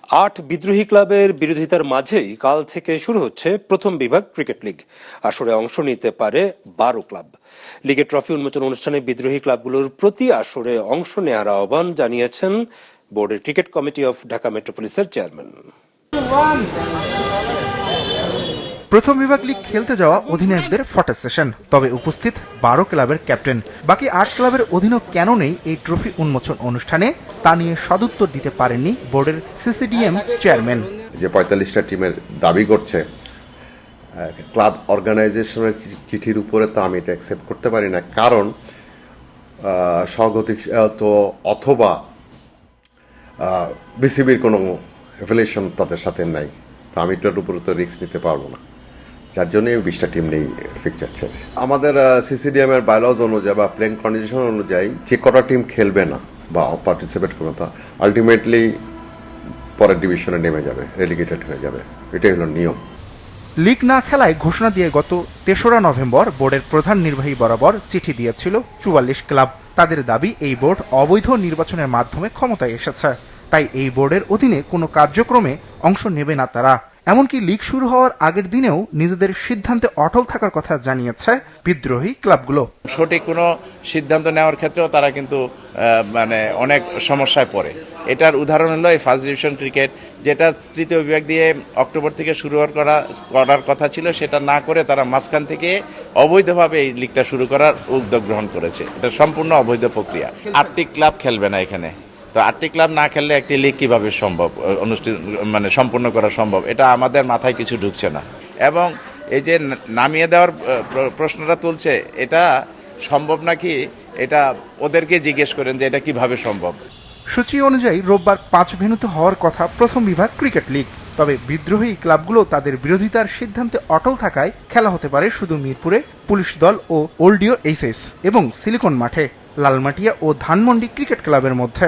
আট বিদ্রোহী ক্লাবের বিরোধিতার মাঝেই কাল থেকে শুরু হচ্ছে প্রথম বিভাগ ক্রিকেট লিগ। আসরে অংশ নিতে পারে 12 ক্লাব। লিগের ট্রফি উন্মোচন অনুষ্ঠানে বিদ্রোহী ক্লাবগুলোর প্রতি আসরে অংশ নেওয়ার আহ্বান জানিয়েছেন বোর্ডের ক্রিকেট কমিটি অফ ঢাকা মেট্রোপলিসের চেয়ারম্যান। প্রথম বিভাগ লিগ খেলতে যাওয়া অধিনায়কদের ফটো সেশন, তবে উপস্থিত 12 ক্লাবের ক্যাপ্টেন। বাকি 8 ক্লাবের অধীনও কেন নেই এই ট্রফি উন্মোচন অনুষ্ঠানে, তা নিয়ে সদুত্তর দিতে পারেননি বোর্ডের সিসিডিএম চেয়ারম্যান। যে 45টা টিমের দাবি করছে ক্লাব অর্গানাইজেশনের চিঠির উপরে, তো আমি এটা অ্যাকসেপ্ট করতে পারি না, কারণ স্বাগতিক তো অথবা বিসিবির কোনো অ্যাফিলিয়েশন তাদের সাথে নাই, তো আমি এটার উপরে তো রিস্ক নিতে পারবো না, যার জন্য 20টা টিম নেই ফিক্সচার ছেড়ে। আমাদের সিসিডিএম এর বাইলজ অনুযায়ী বা প্লেইং কন্ডিশন অনুযায়ী যে কটা টিম খেলবে না বা পার্টিসিপেট করবে, তা আলটিমেটলি পরের ডিভিশনে নেমে যাবে, রেলিগেটেড হয়ে যাবে, এটাই হলো নিয়ম। লিগ না খেলায় ঘোষণা দিয়ে গত 3রা নভেম্বর বোর্ডের প্রধান নির্বাহী বরাবর চিঠি দিয়েছিল 44 ক্লাব। তাদের দাবি, এই বোর্ড অবৈধ নির্বাচনের মাধ্যমে ক্ষমতায় এসেছে, তাই এই বোর্ডের অধীনে কোনো কার্যক্রমে অংশ নেবে না তারা। এমনকি লিগ শুরু হওয়ার আগের দিনেও নিজেদের সিদ্ধান্তে অটল থাকার কথা জানিয়েছে বিদ্রোহী ক্লাবগুলো। সঠিক কোনো সিদ্ধান্ত নেওয়ার ক্ষেত্রেও তারা কিন্তু অনেক সমস্যায় পড়ে। এটার উদাহরণ হলো এই ফার্স্ট ডিভিশন ক্রিকেট, যেটা তৃতীয় বিভাগ দিয়ে অক্টোবর থেকে শুরু করার কথা ছিল, সেটা না করে তারা মাঝখান থেকে অবৈধভাবে এই লিগটা শুরু করার উদ্যোগ গ্রহণ করেছে। এটা সম্পূর্ণ অবৈধ প্রক্রিয়া। 8টি ক্লাব খেলবে না এখানে, তো 8টি ক্লাব না খেললে একটি লিগ কিভাবে সম্ভব সম্পূর্ণ করা সম্ভব, এটা আমাদের মাথায় কিছু ঢুকছে না। এবং এই যে নামিয়ে দেওয়ার প্রশ্নটা তুলছে, এটা সম্ভব নাকি, এটা ওদেরকে জিজ্ঞেস করেন যে এটা কিভাবে সম্ভব। সূচি অনুযায়ী রোববার 5 ভেন্যুতে হওয়ার কথা প্রথম বিভাগ ক্রিকেট লিগ, তবে বিদ্রোহী ক্লাবগুলো তাদের বিরোধিতার সিদ্ধান্তে অটল থাকায় খেলা হতে পারে শুধু মিরপুরে পুলিশ দল ও ওল্ডিও এইচএস এবং সিলিকন মাঠে, লালমাটিয়া ও ধানমন্ডি ক্রিকেট ক্লাবের মধ্যে।